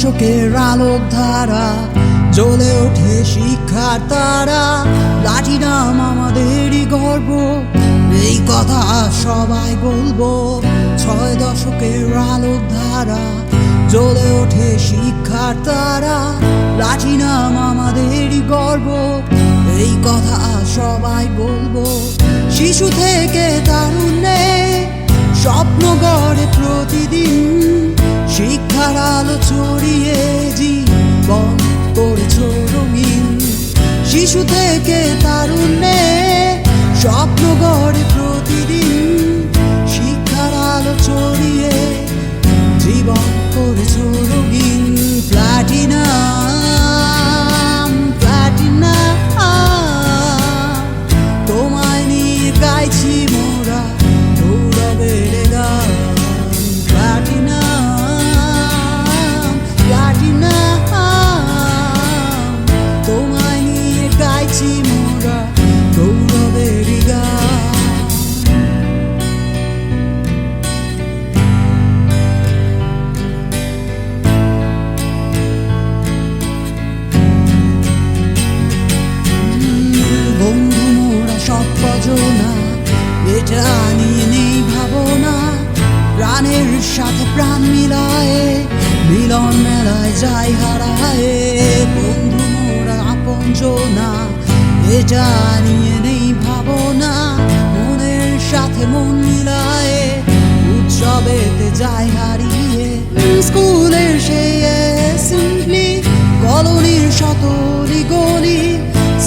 দশকের আলোক ধারা, জ্বলে ওঠে শিক্ষার তারা। প্লাটিনাম আমাদেরই গর্ব, এই কথা সবাই বলবো। 6 দশকের আলোক ধারা, জ্বলে ওঠে শিক্ষার তারা। প্লাটিনাম আমাদেরই গর্ব, এই কথা সবাই বলবো। শিশু থেকে তারুণ্যে স্বপ্ন গড়ে প্রতিদিন, শিক্ষার আলো ছড়িয়ে জীবন করেছো রঙিন। শিশু থেকে তারুণ্যে স্বপ্ন গড়ে প্রতিদিন, শিক্ষার আলো ছড়িয়ে জীবন করেছো রঙিন। প্লাটিনাম, প্লাটিনাম, তোমায় নিয়ে গাইছি মোরা গৌরবের গান। প্লাটিনাম, প্লাটিনাম, তোমায় নিয়ে গাইছি মোরা গৌরবের গান। বন্ধু মোরা সব কজনা, এটা নিয়ে নেই ভাবনা। প্রাণের সাথে প্রাণ মিলায়, মিলন মেলায় যাই হারায়। বন্ধু মোরা আপন জনা, এটা নিয়ে নেই ভাবনা। মনের সাথে মন মিলায়, উৎসবেতে যাই হারিয়ে। স্কুলের সেই অ্যাসেম্বলি, কলোনির শতলি গলি,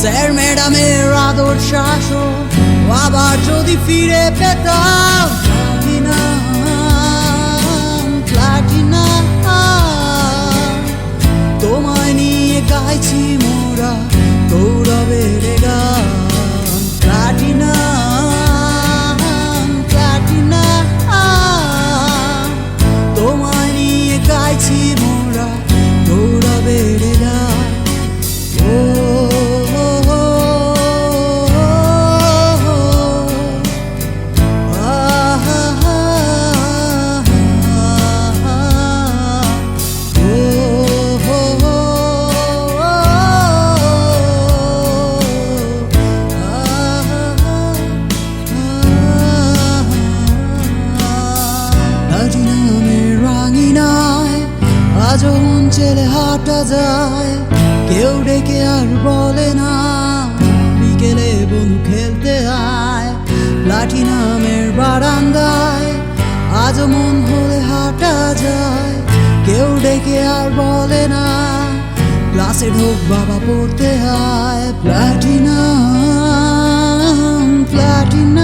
স্যার ম্যাডামের আদর শাসন, আবার যদি ফিরে পেতাম। প্লাটিনাম, প্লাটিনাম, তোমায় নিয়ে গাইছি মোরা গৌরবের গান। প্লাটিনাম, প্লাটিনাম, তোমায় নিয়ে গাইছি মোরা গৌরবের গান। ও প্লাটিনামের রাঙিনায় আজও মন চেলে হাঁটা যায়। কেউ ডেকে আর বলে না, বিকেলে বন্ধু খেলতে আয়। প্লাটিনামের বারান্দায় আজও মন হলে হাঁটা যায়। কেউ ডেকে আর বলে না, ক্লাসে ঢোক বাবা পড়তে আয়। Platinum, platinum.